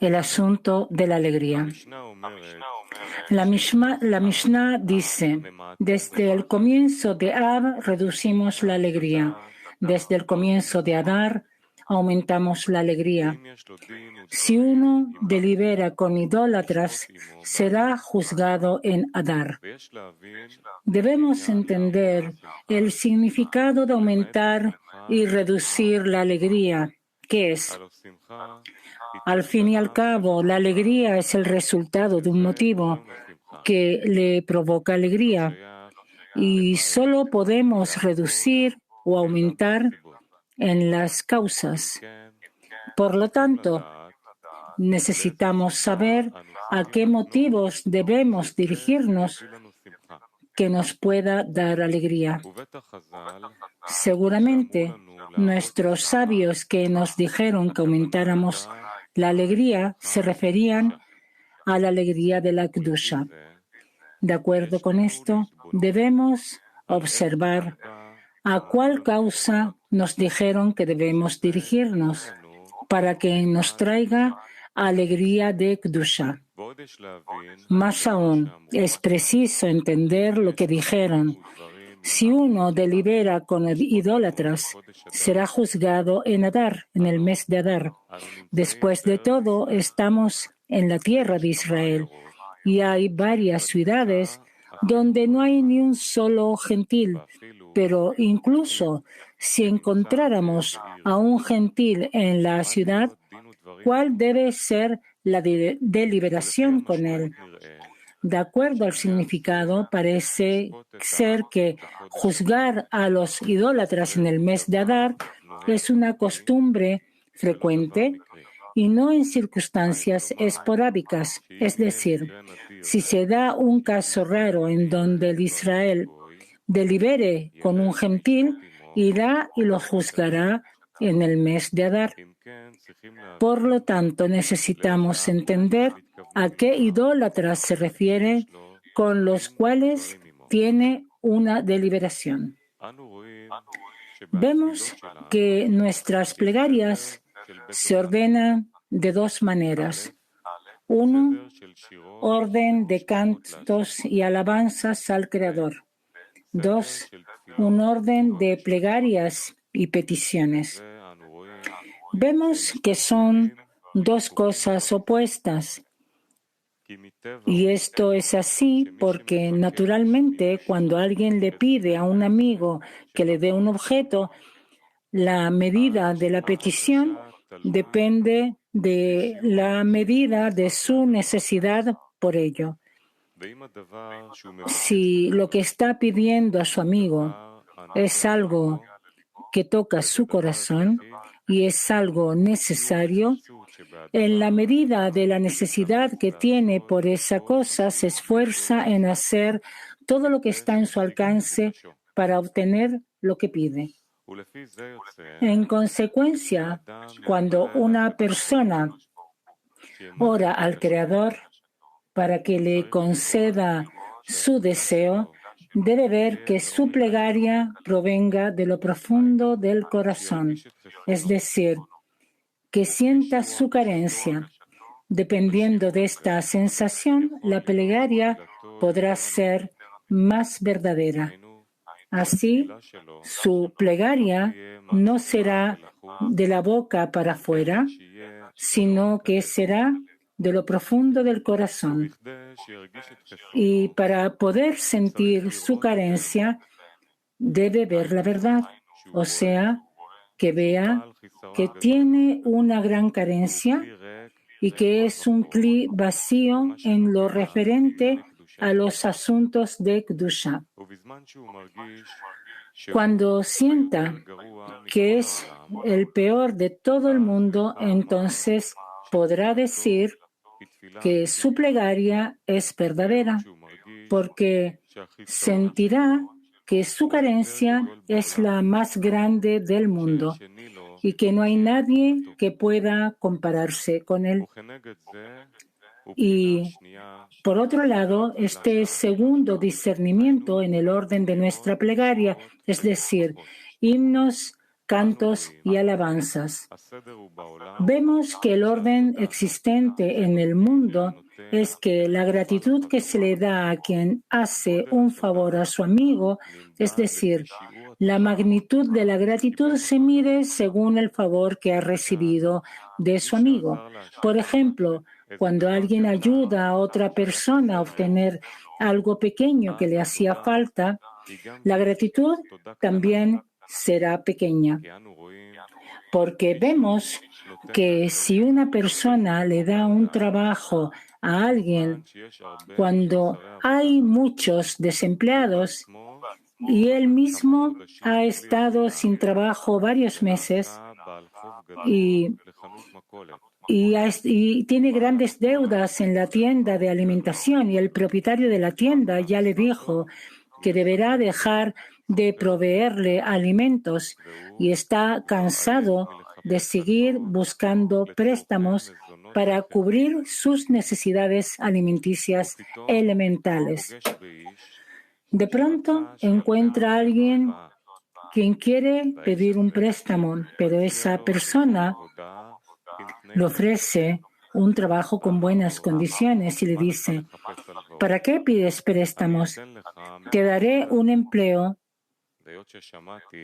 el asunto de la alegría. La Mishnah dice, desde el comienzo de Av reducimos la alegría, desde el comienzo de Adar aumentamos la alegría. Si uno delibera con idólatras, será juzgado en Adar. Debemos entender el significado de aumentar y reducir la alegría, que es, al fin y al cabo, la alegría es el resultado de un motivo que le provoca alegría y solo podemos reducir o aumentar en las causas. Por lo tanto, necesitamos saber a qué motivos debemos dirigirnos que nos pueda dar alegría. Seguramente, nuestros sabios que nos dijeron que aumentáramos la alegría se referían a la alegría de la Kedusha. De acuerdo con esto, debemos observar a cuál causa nos dijeron que debemos dirigirnos para que nos traiga alegría de Kedusha. Más aún, es preciso entender lo que dijeron. Si uno delibera con idólatras, será juzgado en Adar, en el mes de Adar. Después de todo, estamos en la tierra de Israel y hay varias ciudades donde no hay ni un solo gentil. Pero incluso si encontráramos a un gentil en la ciudad, ¿cuál debe ser la deliberación con él? De acuerdo al significado, parece ser que juzgar a los idólatras en el mes de Adar es una costumbre frecuente y no en circunstancias esporádicas. Es decir, si se da un caso raro en donde el Israel delibere con un gentil, irá y lo juzgará en el mes de Adar. Por lo tanto, necesitamos entender a qué idólatras se refiere con los cuales tiene una deliberación. Vemos que nuestras plegarias se ordenan de dos maneras. Uno, orden de cantos y alabanzas al Creador. Dos, un orden de plegarias y peticiones. Vemos que son dos cosas opuestas. Y esto es así porque, naturalmente, cuando alguien le pide a un amigo que le dé un objeto, la medida de la petición depende de la medida de su necesidad por ello. Si lo que está pidiendo a su amigo es algo que toca su corazón y es algo necesario, en la medida de la necesidad que tiene por esa cosa, se esfuerza en hacer todo lo que está en su alcance para obtener lo que pide. En consecuencia, cuando una persona ora al Creador para que le conceda su deseo, debe ver que su plegaria provenga de lo profundo del corazón, es decir, que sienta su carencia. Dependiendo de esta sensación, la plegaria podrá ser más verdadera. Así, su plegaria no será de la boca para afuera, sino que será de lo profundo del corazón. Y para poder sentir su carencia, debe ver la verdad, o sea, que vea que tiene una gran carencia y que es un cli vacío en lo referente a los asuntos de Kedusha. Cuando sienta que es el peor de todo el mundo, entonces podrá decir que su plegaria es verdadera, porque sentirá que su carencia es la más grande del mundo y que no hay nadie que pueda compararse con él. Y, por otro lado, este segundo discernimiento en el orden de nuestra plegaria, es decir, himnos cantos y alabanzas. Vemos que el orden existente en el mundo es que la gratitud que se le da a quien hace un favor a su amigo, es decir, la magnitud de la gratitud se mide según el favor que ha recibido de su amigo. Por ejemplo, cuando alguien ayuda a otra persona a obtener algo pequeño que le hacía falta, la gratitud también será pequeña. Porque vemos que si una persona le da un trabajo a alguien cuando hay muchos desempleados y él mismo ha estado sin trabajo varios meses y tiene grandes deudas en la tienda de alimentación y el propietario de la tienda ya le dijo que deberá dejar de proveerle alimentos y está cansado de seguir buscando préstamos para cubrir sus necesidades alimenticias elementales. De pronto encuentra a alguien quien quiere pedir un préstamo, pero esa persona le ofrece un trabajo con buenas condiciones y le dice: ¿para qué pides préstamos? Te daré un empleo,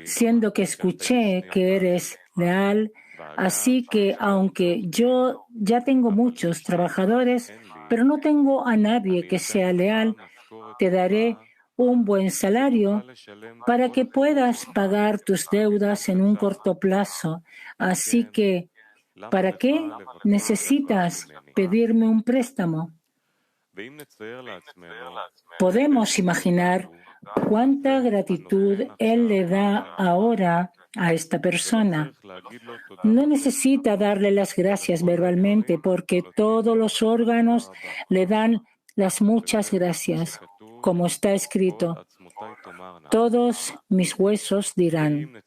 siendo que escuché que eres leal, así que aunque yo ya tengo muchos trabajadores, pero no tengo a nadie que sea leal, te daré un buen salario para que puedas pagar tus deudas en un corto plazo. Así que, ¿para qué necesitas pedirme un préstamo? Podemos imaginar cuánta gratitud él le da ahora a esta persona. No necesita darle las gracias verbalmente porque todos los órganos le dan las muchas gracias. Como está escrito, todos mis huesos dirán.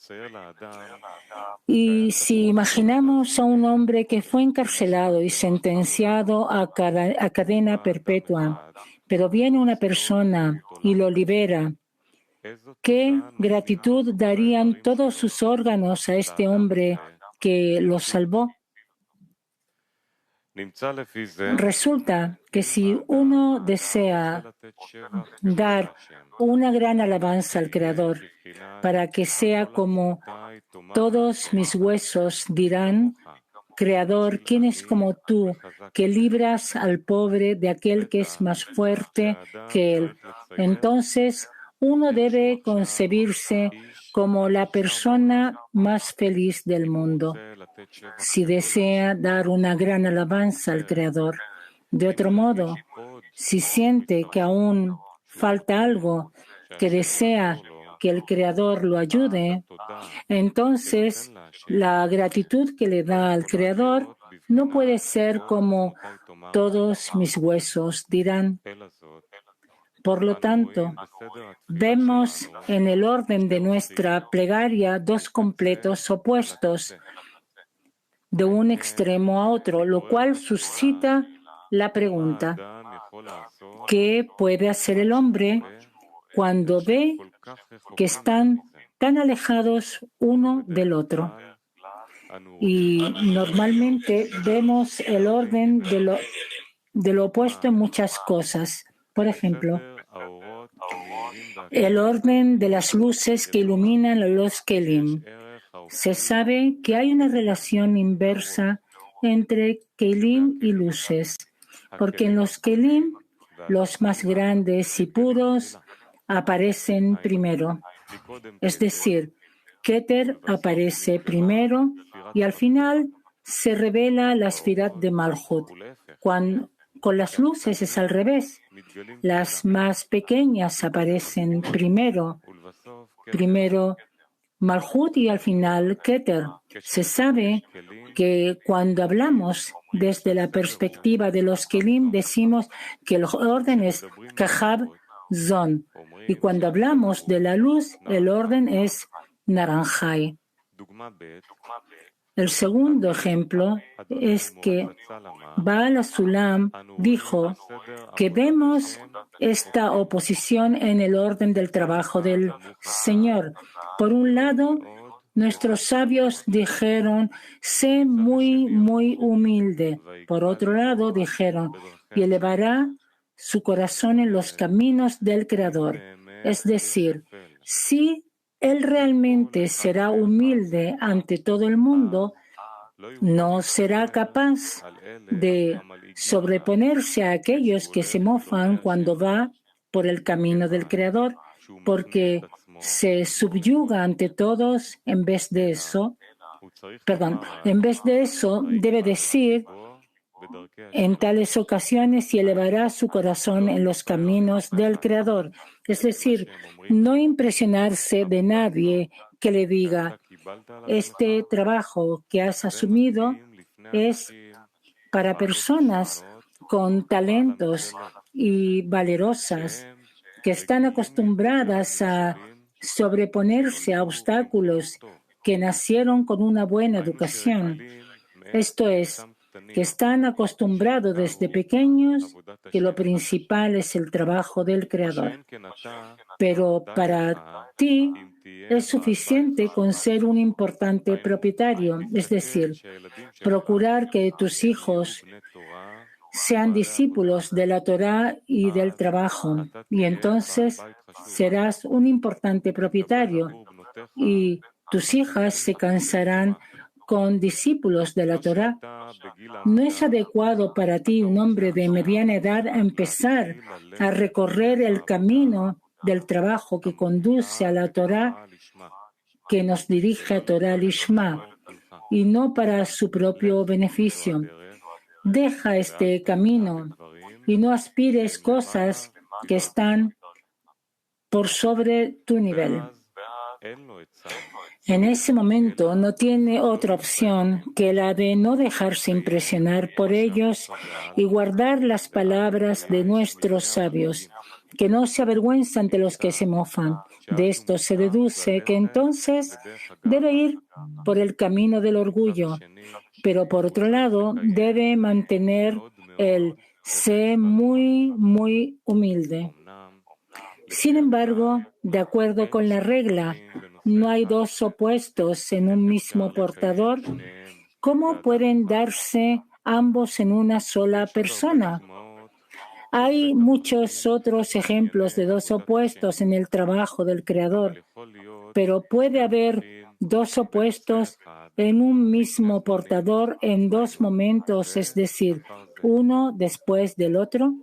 Y si imaginamos a un hombre que fue encarcelado y sentenciado a cadena perpetua, pero viene una persona y lo libera, ¿qué gratitud darían todos sus órganos a este hombre que lo salvó? Resulta que si uno desea dar una gran alabanza al Creador para que sea como todos mis huesos dirán: Creador, ¿quién es como tú, que libras al pobre de aquel que es más fuerte que él? Entonces, uno debe concebirse como la persona más feliz del mundo, si desea dar una gran alabanza al Creador. De otro modo, si siente que aún falta algo, que desea que el Creador lo ayude, entonces la gratitud que le da al Creador no puede ser como todos mis huesos dirán. Por lo tanto, vemos en el orden de nuestra plegaria dos completos opuestos de un extremo a otro, lo cual suscita la pregunta: ¿qué puede hacer el hombre cuando ve que están tan alejados uno del otro? Y normalmente vemos el orden de lo opuesto en muchas cosas. Por ejemplo, el orden de las luces que iluminan los kelim. Se sabe que hay una relación inversa entre kelim y luces, porque en los kelim, los más grandes y puros aparecen primero. Es decir, Keter aparece primero y al final se revela la Sfirat de Malhut. Con las luces es al revés. Las más pequeñas aparecen primero Malhut y al final Keter. Se sabe que cuando hablamos desde la perspectiva de los Kelim decimos que el orden es Kahab Zon y cuando hablamos de la luz el orden es Naranjai. El segundo ejemplo es que Baal HaSulam dijo que vemos esta oposición en el orden del trabajo del Señor. Por un lado, Nuestros sabios dijeron, sé muy, muy humilde. Por otro lado, dijeron, y elevará su corazón en los caminos del Creador. Es decir, si él realmente será humilde ante todo el mundo, no será capaz de sobreponerse a aquellos que se mofan cuando va por el camino del Creador, porque se subyuga ante todos. En vez de eso, debe decir en tales ocasiones, y elevará su corazón en los caminos del Creador. Es decir, no impresionarse de nadie que le diga, este trabajo que has asumido es para personas con talentos y valerosas que están acostumbradas a sobreponerse a obstáculos, que nacieron con una buena educación. Esto es, que están acostumbrados desde pequeños que lo principal es el trabajo del Creador. Pero para ti es suficiente con ser un importante propietario, es decir, procurar que tus hijos sean discípulos de la Torá y del trabajo, y entonces serás un importante propietario y tus hijas se cansarán con discípulos de la Torá. No es adecuado para ti, un hombre de mediana edad, empezar a recorrer el camino del trabajo que conduce a la Torá, que nos dirige a Torá Lishma, y no para su propio beneficio. Deja este camino y no aspires cosas que están por sobre tu nivel. En ese momento no tiene otra opción que la de no dejarse impresionar por ellos y guardar las palabras de nuestros sabios, que no se avergüenza ante los que se mofan. De esto se deduce que entonces debe ir por el camino del orgullo, pero por otro lado debe mantener el sé muy, muy humilde. Sin embargo, de acuerdo con la regla, no hay dos opuestos en un mismo portador. ¿Cómo pueden darse ambos en una sola persona? Hay muchos otros ejemplos de dos opuestos en el trabajo del Creador, pero puede haber dos opuestos en un mismo portador en dos momentos, es decir, uno después del otro.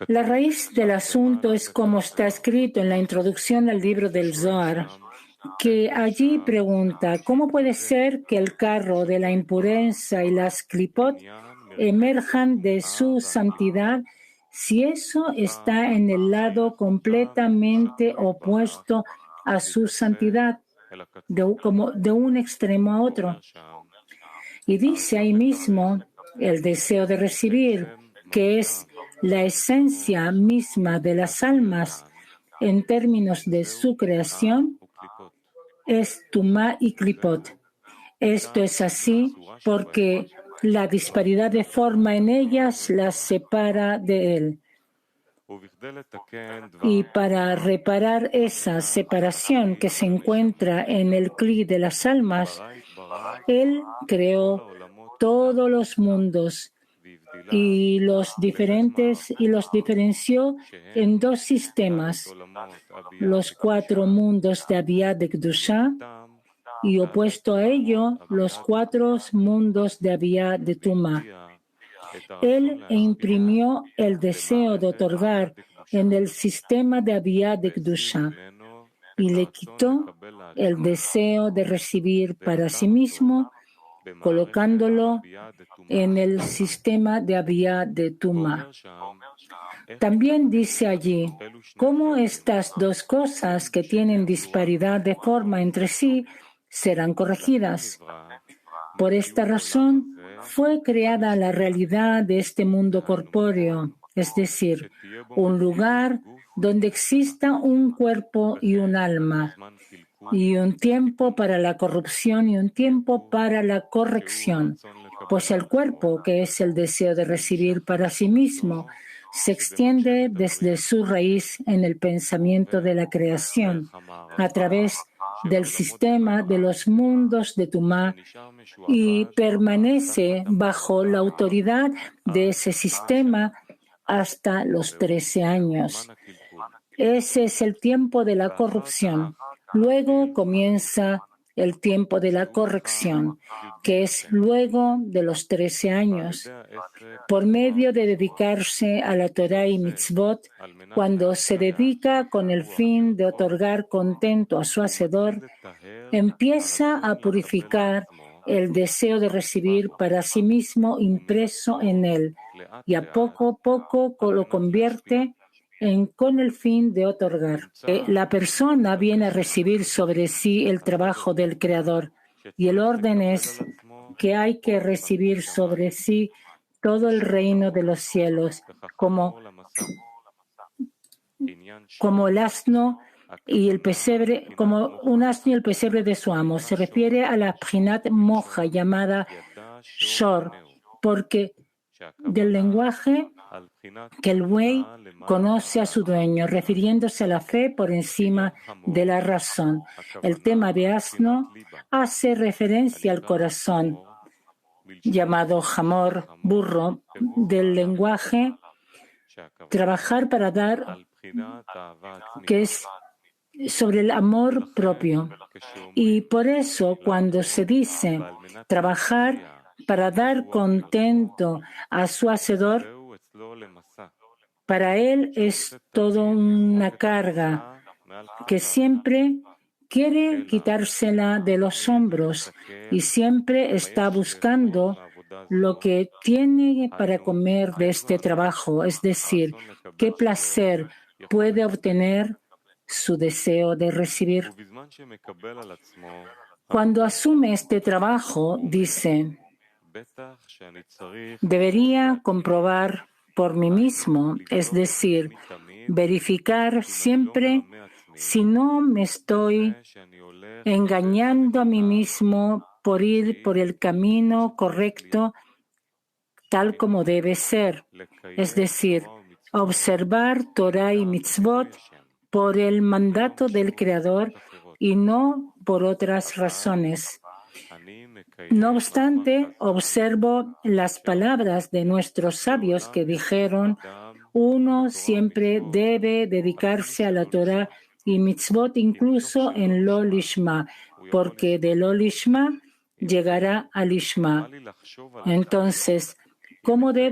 La raíz del asunto es como está escrito en la introducción al libro del Zohar, que allí pregunta, ¿cómo puede ser que el carro de la impureza y las klipot emerjan de su santidad si eso está en el lado completamente opuesto a su santidad, como de un extremo a otro? Y dice ahí mismo, el deseo de recibir, que es la esencia misma de las almas en términos de su creación, es Tumá y Klipot. Esto es así porque la disparidad de forma en ellas las separa de él. Y para reparar esa separación que se encuentra en el cli de las almas, él creó todos los mundos y los diferenció en dos sistemas, los 4 mundos de Abiyá de Kedushá y opuesto a ello los 4 mundos de Abiyá de Tumá. Él imprimió el deseo de otorgar en el sistema de Abiyá de Kedushá y le quitó el deseo de recibir para sí mismo, colocándolo en el sistema de Abiyá de Tumá. También dice allí, cómo estas dos cosas que tienen disparidad de forma entre sí serán corregidas. Por esta razón fue creada la realidad de este mundo corpóreo, es decir, un lugar donde exista un cuerpo y un alma, y un tiempo para la corrupción y un tiempo para la corrección, pues el cuerpo, que es el deseo de recibir para sí mismo, se extiende desde su raíz en el pensamiento de la creación, a través del sistema de los mundos de Tumá, y permanece bajo la autoridad de ese sistema hasta los 13 años. Ese es el tiempo de la corrupción. Luego comienza el tiempo de la corrección, que es luego de los 13 años. Por medio de dedicarse a la Torah y mitzvot, cuando se dedica con el fin de otorgar contento a su Hacedor, empieza a purificar el deseo de recibir para sí mismo impreso en él, y a poco lo convierte con el fin de otorgar. La persona viene a recibir sobre sí el trabajo del Creador, y el orden es que hay que recibir sobre sí todo el reino de los cielos, como el asno y el pesebre, como un asno y el pesebre de su amo. Se refiere a la Prinat Moja, llamada Shor, porque del lenguaje que el buey conoce a su dueño, refiriéndose a la fe por encima de la razón. El tema de asno hace referencia al corazón, llamado Hamor, burro, del lenguaje trabajar para dar, que es sobre el amor propio. Y por eso cuando se dice trabajar para dar contento a su Hacedor, para él es todo una carga que siempre quiere quitársela de los hombros y siempre está buscando lo que tiene para comer de este trabajo, es decir, qué placer puede obtener su deseo de recibir. Cuando asume este trabajo, dice, debería comprobar por mí mismo, es decir, verificar siempre si no me estoy engañando a mí mismo por ir por el camino correcto tal como debe ser, es decir, observar Torah y mitzvot por el mandato del Creador y no por otras razones. No obstante, observo las palabras de nuestros sabios que dijeron: uno siempre debe dedicarse a la Torah y mitzvot incluso en lo lishma, porque de lo lishma llegará al lishma. Entonces,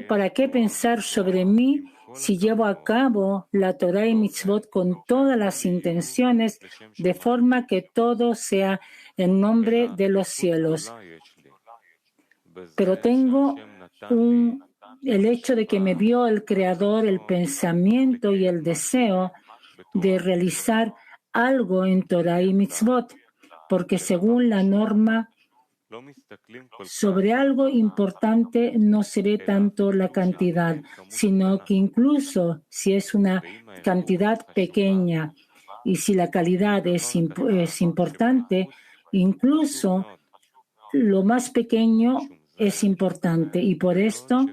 ¿para qué pensar sobre mí si llevo a cabo la Torah y mitzvot con todas las intenciones, de forma que todo sea en nombre de los cielos? Pero tengo el hecho de que me dio el Creador el pensamiento y el deseo de realizar algo en Torah y mitzvot, porque según la norma, sobre algo importante no se ve tanto la cantidad, sino que incluso si es una cantidad pequeña y si la calidad es importante, incluso lo más pequeño es importante. Y por esto,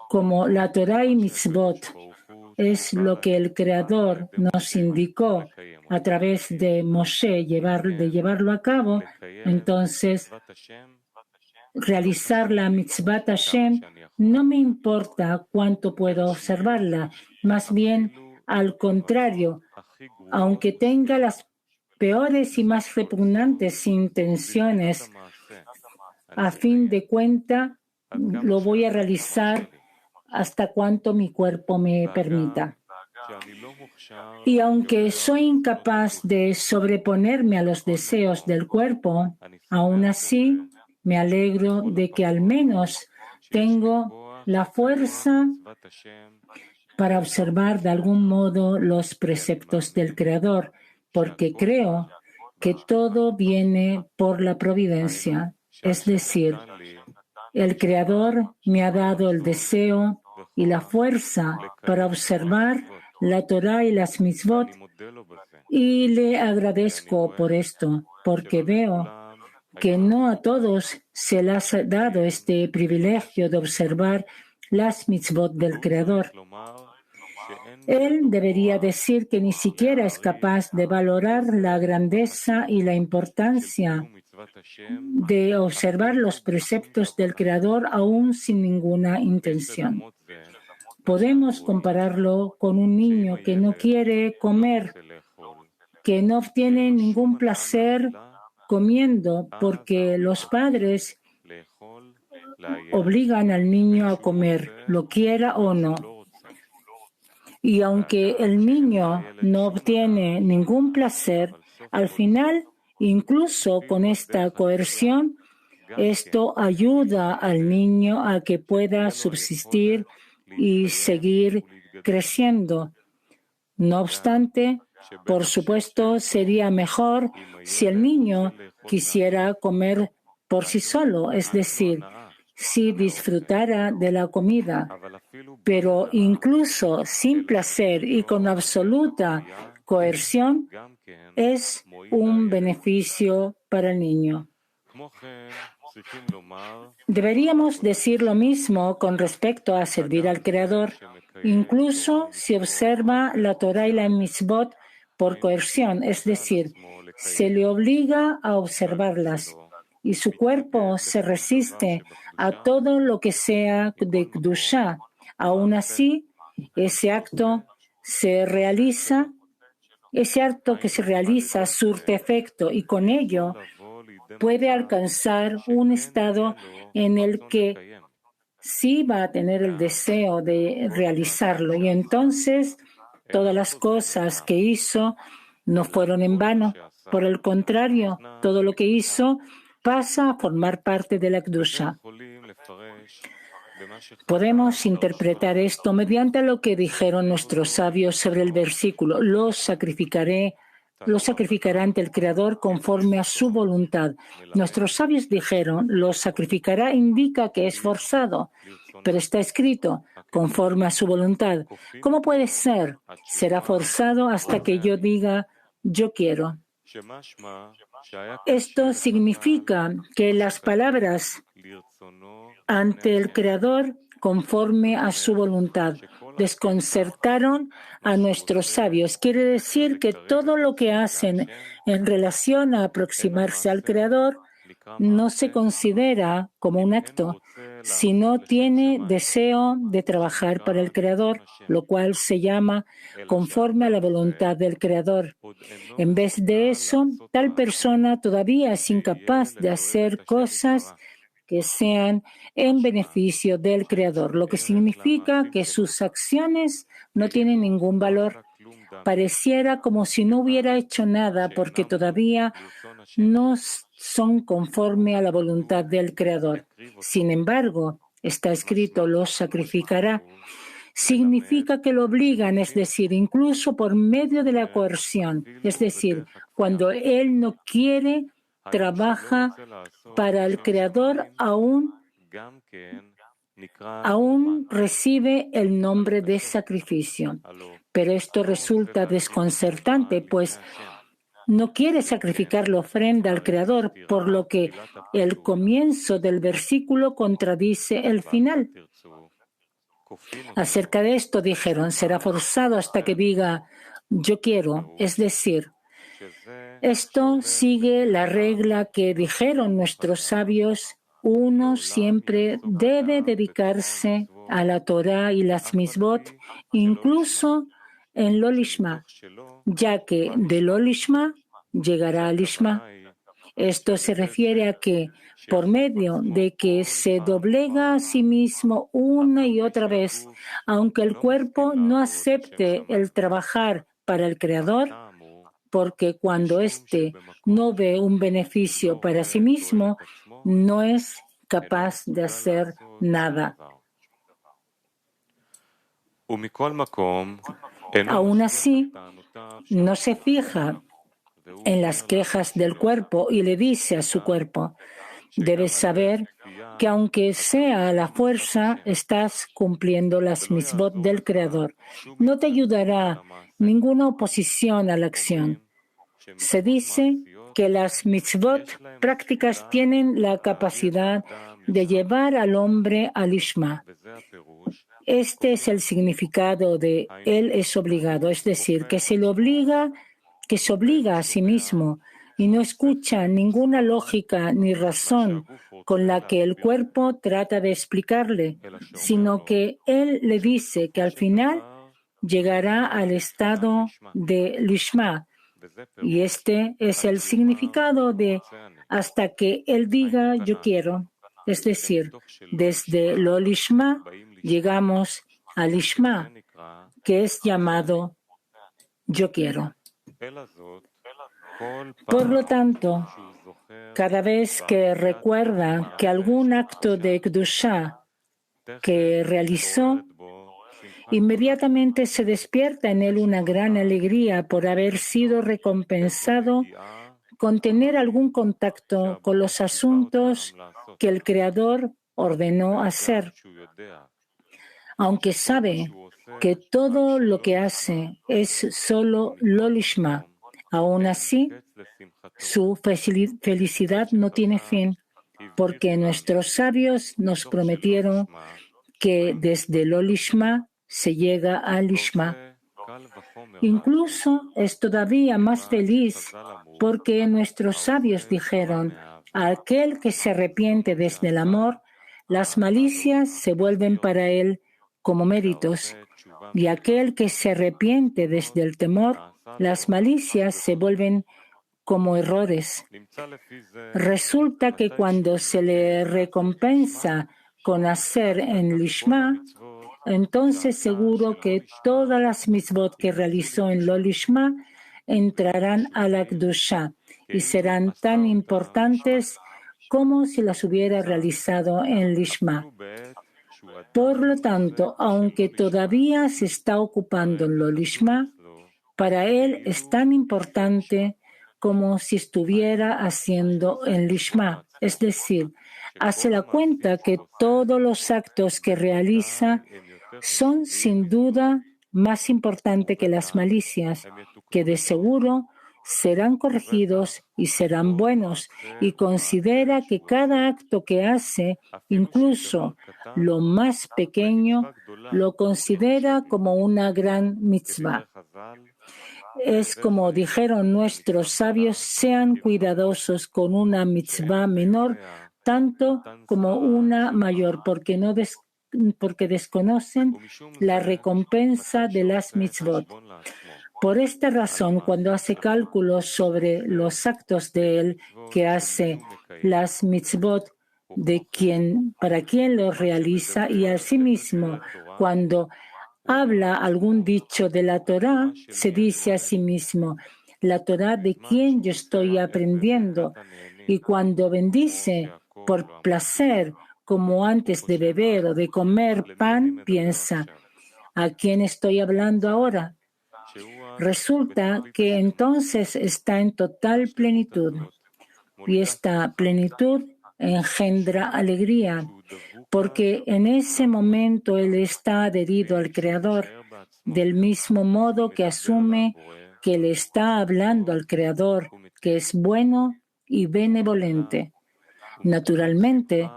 como la Torah y mitzvot es lo que el Creador nos indicó a través de Moshe de llevarlo a cabo, entonces realizar la mitzvah Hashem no me importa cuánto puedo observarla, más bien al contrario, aunque tenga las peores y más repugnantes intenciones, a fin de cuenta lo voy a realizar hasta cuanto mi cuerpo me permita. Y aunque soy incapaz de sobreponerme a los deseos del cuerpo, aún así me alegro de que al menos tengo la fuerza para observar de algún modo los preceptos del Creador, porque creo que todo viene por la providencia. Es decir, el Creador me ha dado el deseo y la fuerza para observar la Torah y las mitzvot, y le agradezco por esto, porque veo que no a todos se les ha dado este privilegio de observar las mitzvot del Creador. Él debería decir que ni siquiera es capaz de valorar la grandeza y la importancia de observar los preceptos del Creador aún sin ninguna intención. Podemos compararlo con un niño que no quiere comer, que no obtiene ningún placer comiendo porque los padres obligan al niño a comer, lo quiera o no. Y aunque el niño no obtiene ningún placer, al final, incluso con esta coerción, esto ayuda al niño a que pueda subsistir y seguir creciendo. No obstante, por supuesto, sería mejor si el niño quisiera comer por sí solo, es decir, si disfrutara de la comida. Pero incluso sin placer y con absoluta coerción, es un beneficio para el niño. Deberíamos decir lo mismo con respecto a servir al Creador, incluso si observa la Torah y la mitzvot por coerción, es decir, se le obliga a observarlas y su cuerpo se resiste a todo lo que sea de Kedushá. Aún así, ese acto que se realiza surte efecto y con ello puede alcanzar un estado en el que sí va a tener el deseo de realizarlo y entonces todas las cosas que hizo no fueron en vano. Por el contrario, todo lo que hizo pasa a formar parte de la Kedusha. Podemos interpretar esto mediante lo que dijeron nuestros sabios sobre el versículo: lo sacrificará ante el Creador conforme a su voluntad. Nuestros sabios dijeron: lo sacrificará indica que es forzado, pero está escrito conforme a su voluntad. ¿Cómo puede ser? Será forzado hasta que yo diga yo quiero. Esto significa que las palabras ante el Creador conforme a su voluntad desconcertaron a nuestros sabios. Quiere decir que todo lo que hacen en relación a aproximarse al Creador no se considera como un acto, sino tiene deseo de trabajar para el Creador, lo cual se llama conforme a la voluntad del Creador. En vez de eso, tal persona todavía es incapaz de hacer cosas que sean en beneficio del Creador, lo que significa que sus acciones no tienen ningún valor. Pareciera como si no hubiera hecho nada porque todavía no son conforme a la voluntad del Creador. Sin embargo, está escrito, lo sacrificará. Significa que lo obligan, es decir, incluso por medio de la coerción. Es decir, cuando él no quiere, trabaja para el Creador, aún recibe el nombre de sacrificio. Pero esto resulta desconcertante, pues no quiere sacrificar la ofrenda al Creador, por lo que el comienzo del versículo contradice el final. Acerca de esto dijeron, será forzado hasta que diga yo quiero, es decir, esto sigue la regla que dijeron nuestros sabios: uno siempre debe dedicarse a la Torah y las mitzvot, incluso en lo lishma, ya que de lo lishma llegará al lishma. Esto se refiere a que, por medio de que se doblega a sí mismo una y otra vez, aunque el cuerpo no acepte el trabajar para el Creador, porque cuando éste no ve un beneficio para sí mismo, no es capaz de hacer nada. Aún así, no se fija en las quejas del cuerpo y le dice a su cuerpo: debes saber que aunque sea a la fuerza, estás cumpliendo las mitzvot del Creador. No te ayudará ninguna oposición a la acción. Se dice que las mitzvot prácticas tienen la capacidad de llevar al hombre al Lishma. Este es el significado de él es obligado, es decir, que se obliga a sí mismo y no escucha ninguna lógica ni razón con la que el cuerpo trata de explicarle, sino que él le dice que al final llegará al estado de Lishma. Y este es el significado de hasta que él diga yo quiero. Es decir, desde lo Lishma llegamos al Lishma, que es llamado yo quiero. Por lo tanto, cada vez que recuerda que algún acto de Kedushá que realizó, inmediatamente se despierta en él una gran alegría por haber sido recompensado con tener algún contacto con los asuntos que el Creador ordenó hacer. Aunque sabe que todo lo que hace es solo lo lishma, aún así, su felicidad no tiene fin, porque nuestros sabios nos prometieron que desde lo lishma se llega al lishma. Incluso es todavía más feliz porque nuestros sabios dijeron, a aquel que se arrepiente desde el amor, las malicias se vuelven para él como méritos, y aquel que se arrepiente desde el temor, las malicias se vuelven como errores. Resulta que cuando se le recompensa con hacer en Lishma, entonces seguro que todas las mitzvot que realizó en lo Lishma entrarán a la Kedusha y serán tan importantes como si las hubiera realizado en Lishma. Por lo tanto, aunque todavía se está ocupando en lo Lishma, para él es tan importante como si estuviera haciendo en Lishma. Es decir, hace la cuenta que todos los actos que realiza son sin duda más importantes que las malicias, que de seguro serán corregidos y serán buenos, y considera que cada acto que hace, incluso lo más pequeño, lo considera como una gran mitzvah. Es como dijeron nuestros sabios, sean cuidadosos con una mitzvah menor tanto como una mayor, porque desconocen la recompensa de las mitzvot. Por esta razón, cuando hace cálculos sobre los actos de él que hace las mitzvot, para quien los realiza, y asimismo, cuando habla algún dicho de la Torá, se dice a sí mismo, la Torá de quien yo estoy aprendiendo. Y cuando bendice por placer, como antes de beber o de comer pan, piensa, ¿a quién estoy hablando ahora? Resulta que entonces está en total plenitud. Y esta plenitud engendra alegría, porque en ese momento él está adherido al Creador, del mismo modo que asume que le está hablando al Creador, que es bueno y benevolente. Naturalmente,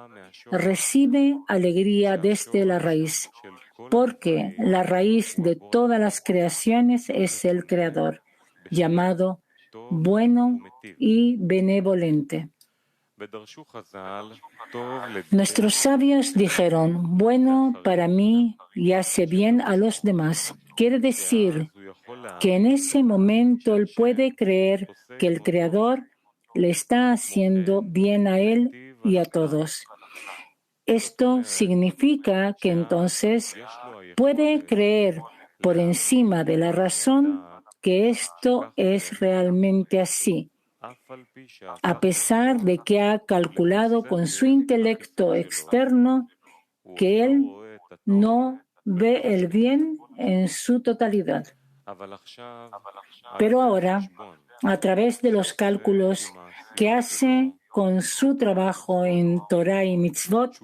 recibe alegría desde la raíz, porque la raíz de todas las creaciones es el Creador, llamado bueno y benevolente. Nuestros sabios dijeron, bueno para mí y hace bien a los demás. Quiere decir que en ese momento él puede creer que el Creador le está haciendo bien a él y a todos. Esto significa que entonces puede creer por encima de la razón que esto es realmente así, a pesar de que ha calculado con su intelecto externo que él no ve el bien en su totalidad. Pero ahora, a través de los cálculos que hace con su trabajo en Torah y Mitzvot,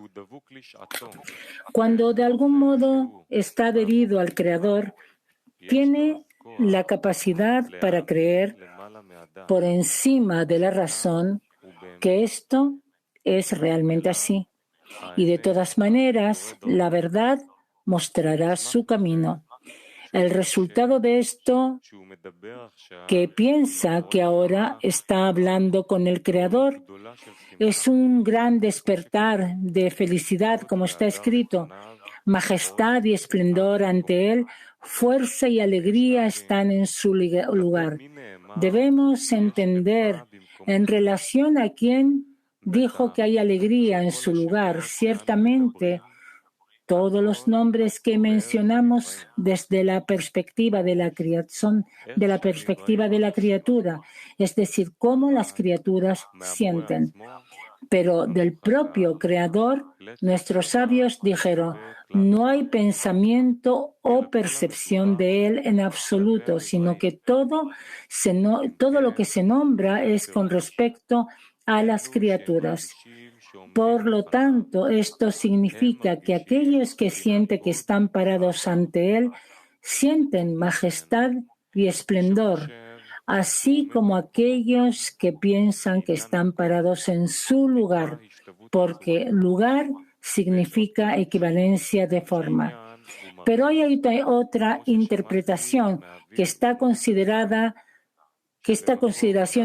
cuando de algún modo está adherido al Creador, tiene la capacidad para creer por encima de la razón que esto es realmente así. Y de todas maneras, la verdad mostrará su camino. El resultado de esto, que piensa que ahora está hablando con el Creador, es un gran despertar de felicidad, como está escrito. Majestad y esplendor ante Él, fuerza y alegría están en su lugar. Debemos entender en relación a quién dijo que hay alegría en su lugar. Ciertamente, todos los nombres que mencionamos desde la perspectiva de la son de la perspectiva de la criatura, es decir, cómo las criaturas sienten. Pero del propio Creador, nuestros sabios dijeron, no hay pensamiento o percepción de Él en absoluto, sino que todo lo que se nombra es con respecto a las criaturas. Por lo tanto, esto significa que aquellos que sienten que están parados ante Él sienten majestad y esplendor, así como aquellos que piensan que están parados en su lugar, porque lugar significa equivalencia de forma. Pero hay otra interpretación que esta consideración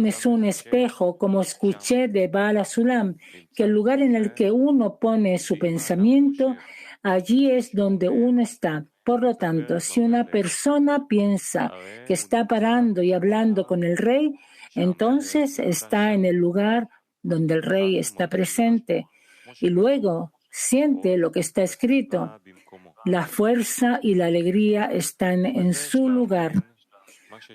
es un espejo, como escuché de Baal HaSulam, que el lugar en el que uno pone su pensamiento, allí es donde uno está. Por lo tanto, si una persona piensa que está parando y hablando con el rey, entonces está en el lugar donde el rey está presente. Y luego siente lo que está escrito. La fuerza y la alegría están en su lugar.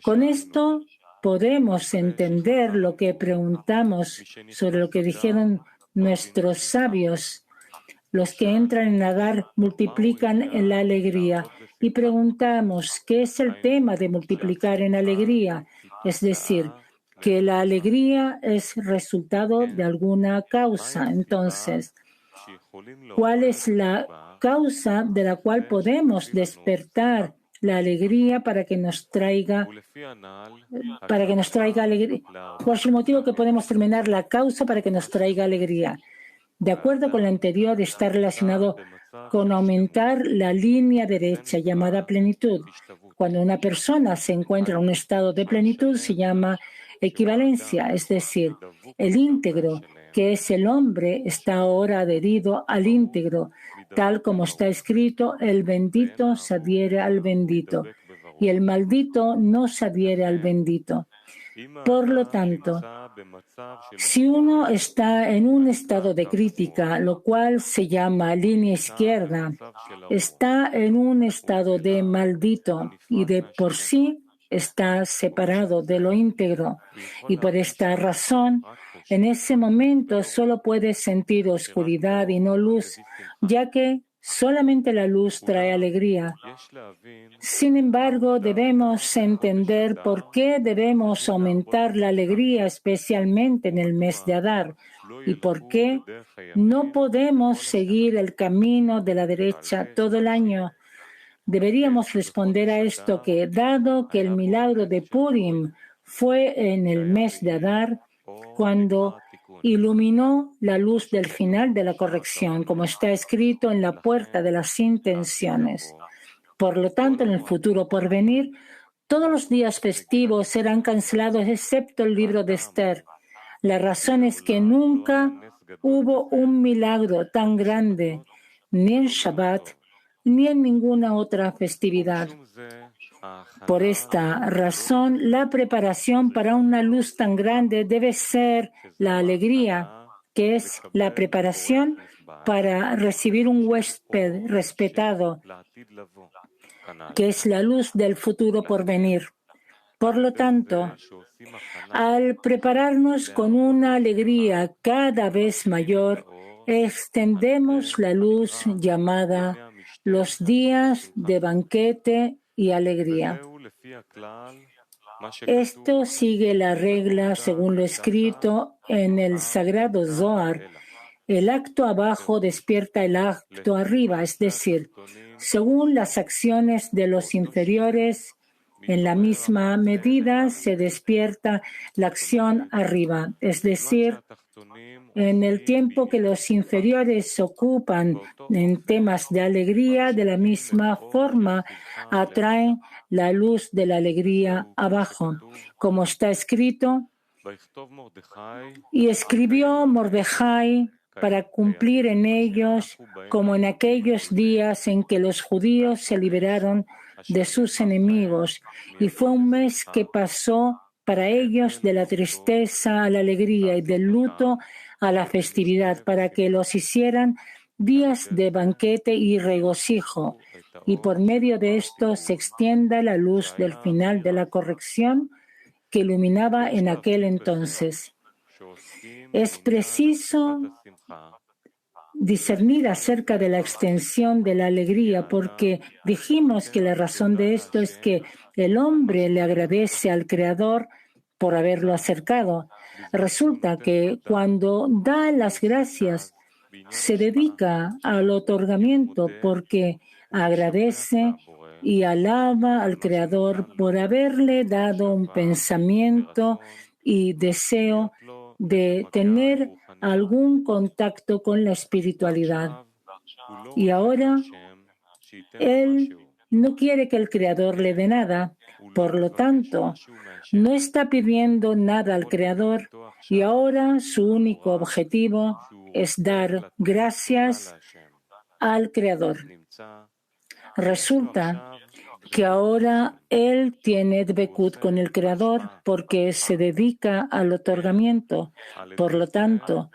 Con esto podemos entender lo que preguntamos sobre lo que dijeron nuestros sabios. Los que entran en Adar multiplican en la alegría. Y preguntamos, ¿qué es el tema de multiplicar en alegría? Es decir, que la alegría es resultado de alguna causa. Entonces, ¿cuál es la causa de la cual podemos despertar la alegría para que nos traiga alegría? ¿Cuál es el motivo que podemos terminar la causa para que nos traiga alegría? De acuerdo con lo anterior, está relacionado con aumentar la línea derecha llamada plenitud. Cuando una persona se encuentra en un estado de plenitud, se llama equivalencia, es decir, el íntegro, que es el hombre, está ahora adherido al íntegro, tal como está escrito, el bendito se adhiere al bendito y el maldito no se adhiere al bendito. Por lo tanto, si uno está en un estado de crítica, lo cual se llama línea izquierda, está en un estado de maldito y de por sí está separado de lo íntegro. Y por esta razón, en ese momento solo puede sentir oscuridad y no luz, ya que solamente la luz trae alegría. Sin embargo, debemos entender por qué debemos aumentar la alegría, especialmente en el mes de Adar, y por qué no podemos seguir el camino de la derecha todo el año. Deberíamos responder a esto que, dado que el milagro de Purim fue en el mes de Adar, cuando iluminó la luz del final de la corrección, como está escrito en la puerta de las intenciones. Por lo tanto, en el futuro por venir, todos los días festivos serán cancelados excepto el libro de Esther. La razón es que nunca hubo un milagro tan grande, ni en Shabbat, ni en ninguna otra festividad. Por esta razón, la preparación para una luz tan grande debe ser la alegría, que es la preparación para recibir un huésped respetado, que es la luz del futuro por venir. Por lo tanto, al prepararnos con una alegría cada vez mayor, extendemos la luz llamada los días de banquete y alegría. Esto sigue la regla según lo escrito en el sagrado Zohar. El acto abajo despierta el acto arriba, es decir, según las acciones de los inferiores, en la misma medida se despierta la acción arriba, es decir, En el tiempo que los inferiores se ocupan en temas de alegría, de la misma forma atraen la luz de la alegría abajo. Como está escrito, y escribió Mordejai para cumplir en ellos como en aquellos días en que los judíos se liberaron de sus enemigos, y fue un mes que pasó para ellos de la tristeza a la alegría y del luto a la festividad, para que los hicieran días de banquete y regocijo, y por medio de esto se extienda la luz del final de la corrección que iluminaba en aquel entonces. Es preciso discernir acerca de la extensión de la alegría, porque dijimos que la razón de esto es que el hombre le agradece al Creador por haberlo acercado. Resulta que cuando da las gracias, se dedica al otorgamiento porque agradece y alaba al Creador por haberle dado un pensamiento y deseo de tener algún contacto con la espiritualidad. Y ahora él no quiere que el Creador le dé nada, por lo tanto, no está pidiendo nada al Creador y ahora su único objetivo es dar gracias al Creador. Resulta que ahora él tiene dvekut con el Creador porque se dedica al otorgamiento. Por lo tanto,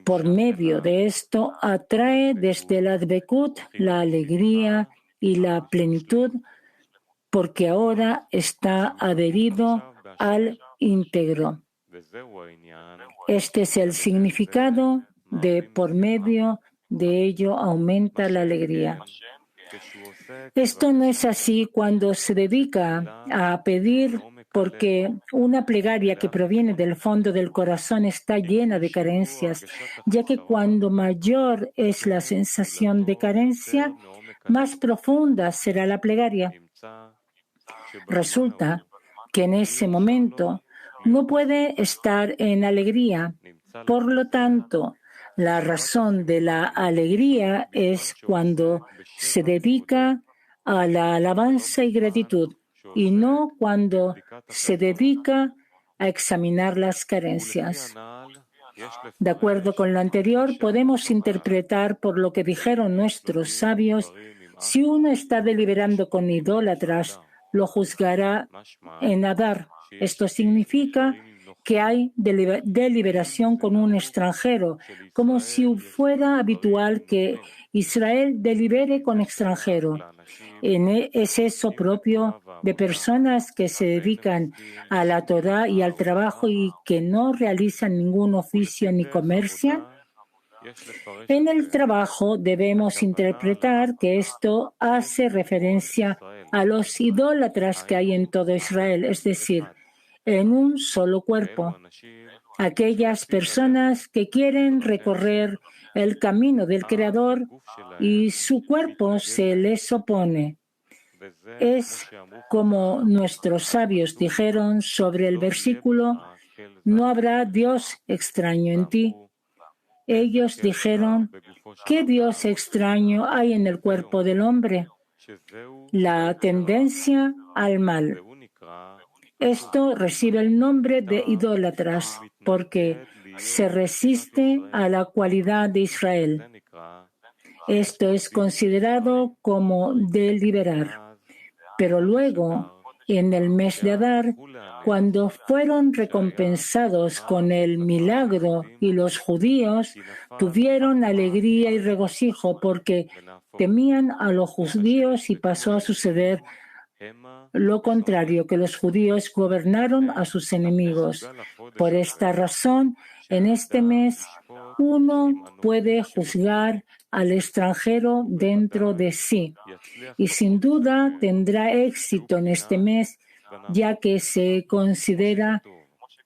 por medio de esto atrae desde la dvekut la alegría y la plenitud porque ahora está adherido al íntegro. Este es el significado de por medio de ello aumenta la alegría. Esto no es así cuando se dedica a pedir porque una plegaria que proviene del fondo del corazón está llena de carencias, ya que cuando mayor es la sensación de carencia, más profunda será la plegaria. Resulta que en ese momento no puede estar en alegría. Por lo tanto, la razón de la alegría es cuando se dedica a la alabanza y gratitud y no cuando se dedica a examinar las carencias. De acuerdo con lo anterior, podemos interpretar por lo que dijeron nuestros sabios, si uno está deliberando con idólatras, lo juzgará en Adar. Esto significa que hay deliberación con un extranjero, como si fuera habitual que Israel delibere con extranjero. ¿Es eso propio de personas que se dedican a la Torá y al trabajo y que no realizan ningún oficio ni comercian? En el trabajo debemos interpretar que esto hace referencia a los idólatras que hay en todo Israel, es decir, en un solo cuerpo. Aquellas personas que quieren recorrer el camino del Creador y su cuerpo se les opone. Es como nuestros sabios dijeron sobre el versículo, no habrá Dios extraño en ti. Ellos dijeron, ¿qué Dios extraño hay en el cuerpo del hombre? La tendencia al mal. Esto recibe el nombre de idólatras porque se resiste a la cualidad de Israel. Esto es considerado como deliberar. Pero luego, en el mes de Adar, cuando fueron recompensados con el milagro y los judíos tuvieron alegría y regocijo porque temían a los judíos y pasó a suceder lo contrario, que los judíos gobernaron a sus enemigos. Por esta razón, en este mes, uno puede juzgar al extranjero dentro de sí. Y sin duda tendrá éxito en este mes, ya que se considera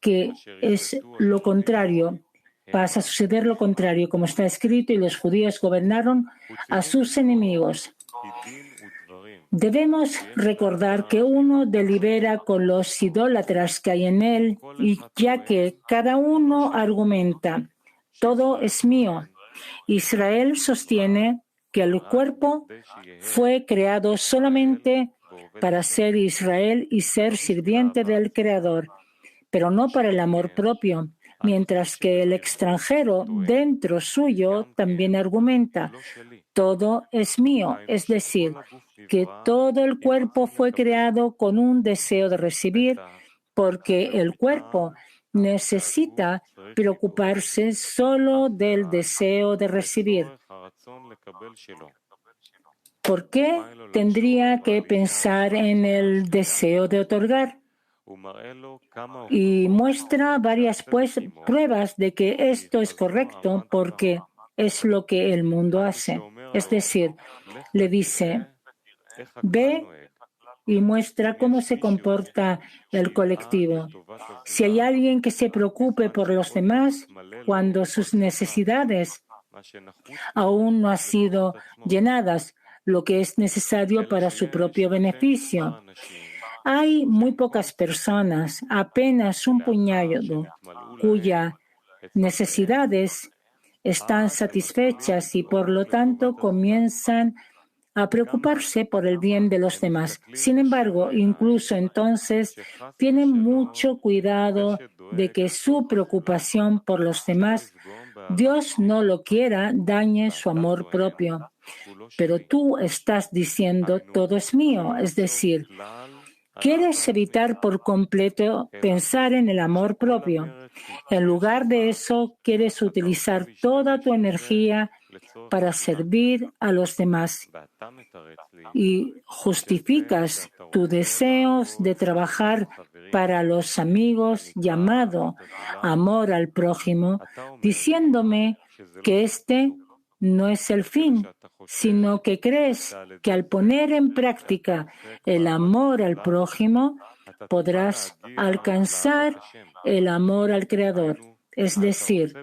que es lo contrario. Pasa a suceder lo contrario, como está escrito, y los judíos gobernaron a sus enemigos. Debemos recordar que uno delibera con los idólatras que hay en él, y ya que cada uno argumenta, todo es mío. Israel sostiene que el cuerpo fue creado solamente para ser Israel y ser sirviente del Creador, pero no para el amor propio, mientras que el extranjero dentro suyo también argumenta, todo es mío, es decir, que todo el cuerpo fue creado con un deseo de recibir, porque el cuerpo necesita preocuparse solo del deseo de recibir. ¿Por qué tendría que pensar en el deseo de otorgar? Y muestra varias pruebas de que esto es correcto porque es lo que el mundo hace. Es decir, le dice, ve y muestra cómo se comporta el colectivo. Si hay alguien que se preocupe por los demás cuando sus necesidades aún no han sido llenadas, lo que es necesario para su propio beneficio. Hay muy pocas personas, apenas un puñado, cuyas necesidades están satisfechas y por lo tanto comienzan a preocuparse por el bien de los demás. Sin embargo, incluso entonces tienen mucho cuidado de que su preocupación por los demás, Dios no lo quiera, dañe su amor propio. Pero tú estás diciendo todo es mío, es decir, quieres evitar por completo pensar en el amor propio. En lugar de eso, quieres utilizar toda tu energía para servir a los demás y justificas tus deseos de trabajar para los amigos llamado amor al prójimo, diciéndome que este no es el fin, sino que crees que al poner en práctica el amor al prójimo podrás alcanzar el amor al Creador. Es decir,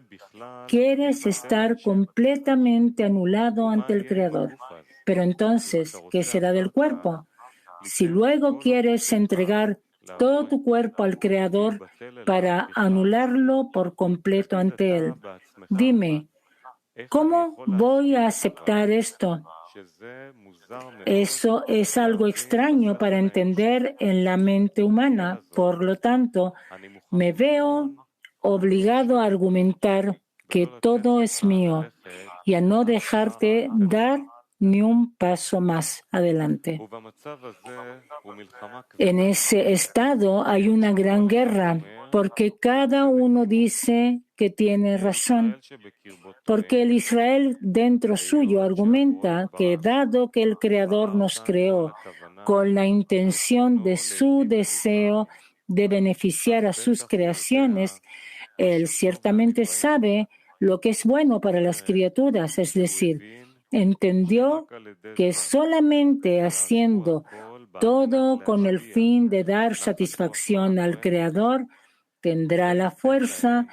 quieres estar completamente anulado ante el Creador. Pero entonces, ¿qué será del cuerpo? Si luego quieres entregar todo tu cuerpo al Creador para anularlo por completo ante Él, dime, ¿cómo voy a aceptar esto? Eso es algo extraño para entender en la mente humana. Por lo tanto, me veo obligado a argumentar que todo es mío y a no dejarte dar ni un paso más adelante. En ese estado hay una gran guerra porque cada uno dice que tiene razón, porque el Israel dentro suyo argumenta que dado que el Creador nos creó con la intención de su deseo de beneficiar a sus creaciones, Él ciertamente sabe lo que es bueno para las criaturas, es decir, entendió que solamente haciendo todo con el fin de dar satisfacción al Creador, tendrá la fuerza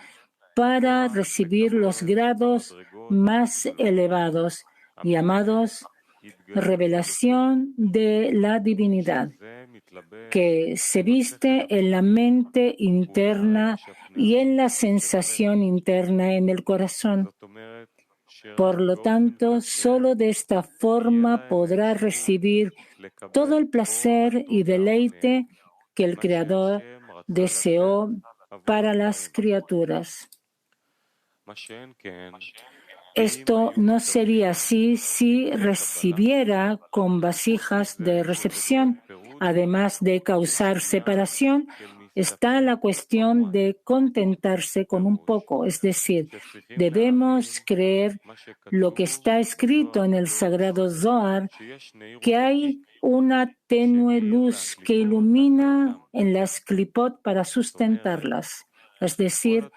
para recibir los grados más elevados, llamados revelación de la divinidad, que se viste en la mente interna y en la sensación interna en el corazón. Por lo tanto, solo de esta forma podrá recibir todo el placer y deleite que el Creador deseó para las criaturas. Esto no sería así si recibiera con vasijas de recepción. Además de causar separación, está la cuestión de contentarse con un poco, es decir, debemos creer lo que está escrito en el Sagrado Zohar, que hay una tenue luz que ilumina en las clipot para sustentarlas, es decir,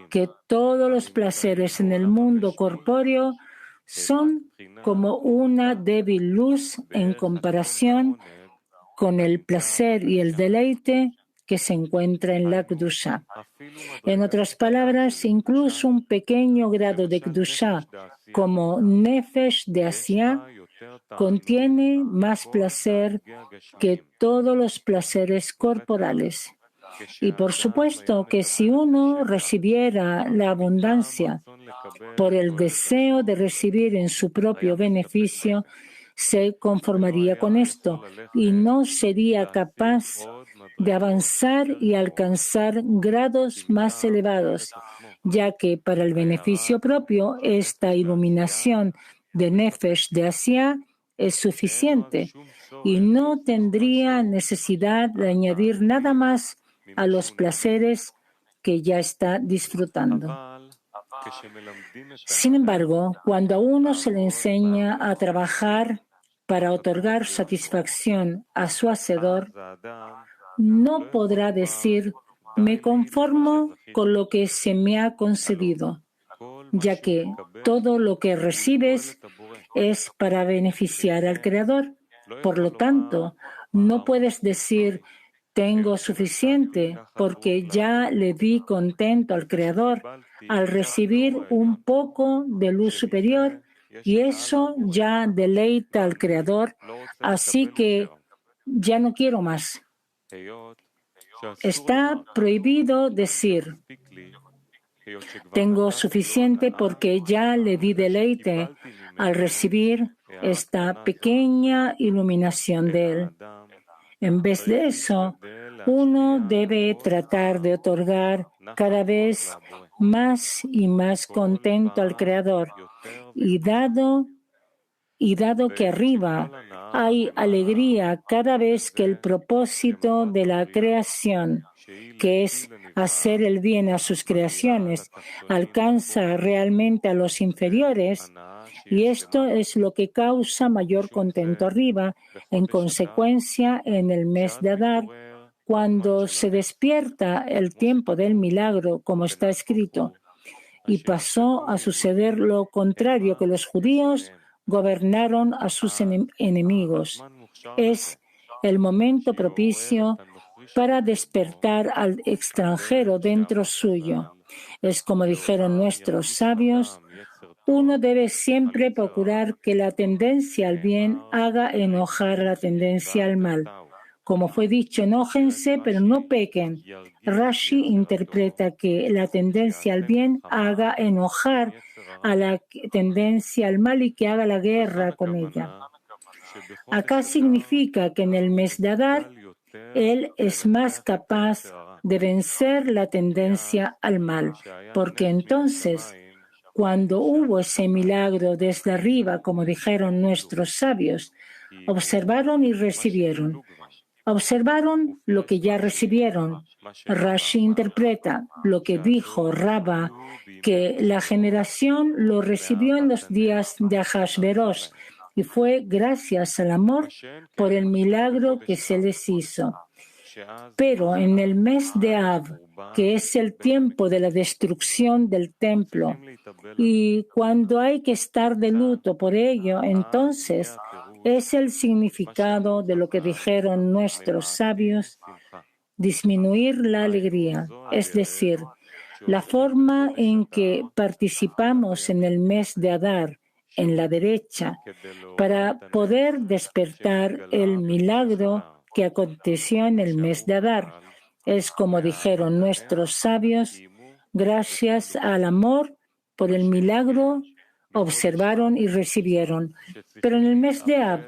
que todos los placeres en el mundo corpóreo son como una débil luz en comparación con el placer y el deleite que se encuentra en la Kedusha. En otras palabras, incluso un pequeño grado de Kedusha, como Nefesh de Asiá, contiene más placer que todos los placeres corporales. Y por supuesto que si uno recibiera la abundancia por el deseo de recibir en su propio beneficio, se conformaría con esto y no sería capaz de avanzar y alcanzar grados más elevados, ya que para el beneficio propio esta iluminación de Nefesh de Asiá es suficiente y no tendría necesidad de añadir nada más a los placeres que ya está disfrutando. Sin embargo, cuando a uno se le enseña a trabajar para otorgar satisfacción a su hacedor, no podrá decir, me conformo con lo que se me ha concedido, ya que todo lo que recibes es para beneficiar al Creador. Por lo tanto, no puedes decir, tengo suficiente porque ya le di contento al Creador al recibir un poco de luz superior y eso ya deleita al Creador, así que ya no quiero más. Está prohibido decir, tengo suficiente porque ya le di deleite al recibir esta pequeña iluminación de él. En vez de eso, uno debe tratar de otorgar cada vez más y más contento al Creador. Y dado que arriba hay alegría cada vez que el propósito de la creación, que es hacer el bien a sus creaciones, alcanza realmente a los inferiores, y esto es lo que causa mayor contento arriba. En consecuencia, en el mes de Adar, cuando se despierta el tiempo del milagro, como está escrito, y pasó a suceder lo contrario, que los judíos gobernaron a sus enemigos. Es el momento propicio para despertar al extranjero dentro suyo. Es como dijeron nuestros sabios, uno debe siempre procurar que la tendencia al bien haga enojar a la tendencia al mal. Como fue dicho, enójense, pero no pequen. Rashi interpreta que la tendencia al bien haga enojar a la tendencia al mal y que haga la guerra con ella. Acá significa que en el mes de Adar, él es más capaz de vencer la tendencia al mal, porque entonces, cuando hubo ese milagro desde arriba, como dijeron nuestros sabios, observaron y recibieron. Observaron lo que ya recibieron. Rashi interpreta lo que dijo Rabba, que la generación lo recibió en los días de Ahasverosh y fue gracias al amor por el milagro que se les hizo. Pero en el mes de Av, que es el tiempo de la destrucción del templo, y cuando hay que estar de luto por ello, entonces es el significado de lo que dijeron nuestros sabios, disminuir la alegría, es decir, la forma en que participamos en el mes de Adar, en la derecha, para poder despertar el milagro que aconteció en el mes de Adar. Es como dijeron nuestros sabios, gracias al amor por el milagro, observaron y recibieron. Pero en el mes de Av,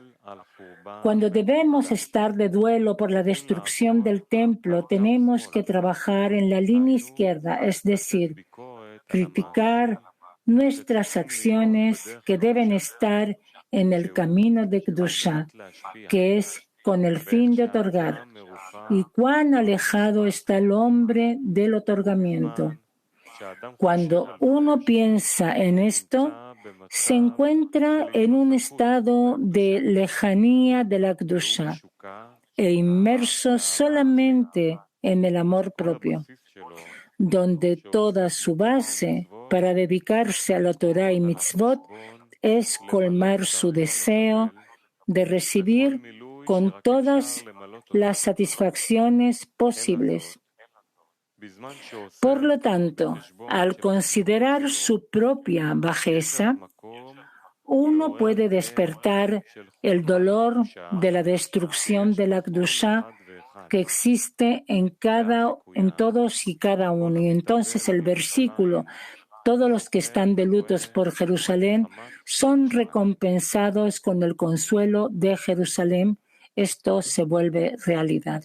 cuando debemos estar de duelo por la destrucción del templo, tenemos que trabajar en la línea izquierda, es decir, criticar nuestras acciones que deben estar en el camino de Kedusha, que es con el fin de otorgar. Y cuán alejado está el hombre del otorgamiento. Cuando uno piensa en esto, se encuentra en un estado de lejanía de la Kedusha e inmerso solamente en el amor propio, donde toda su base para dedicarse a la Torah y mitzvot es colmar su deseo de recibir con todas las satisfacciones posibles. Por lo tanto, al considerar su propia bajeza, uno puede despertar el dolor de la destrucción de la Kedushá que existe en todos y cada uno. Y entonces el versículo, todos los que están de lutos por Jerusalén son recompensados con el consuelo de Jerusalén. Esto se vuelve realidad.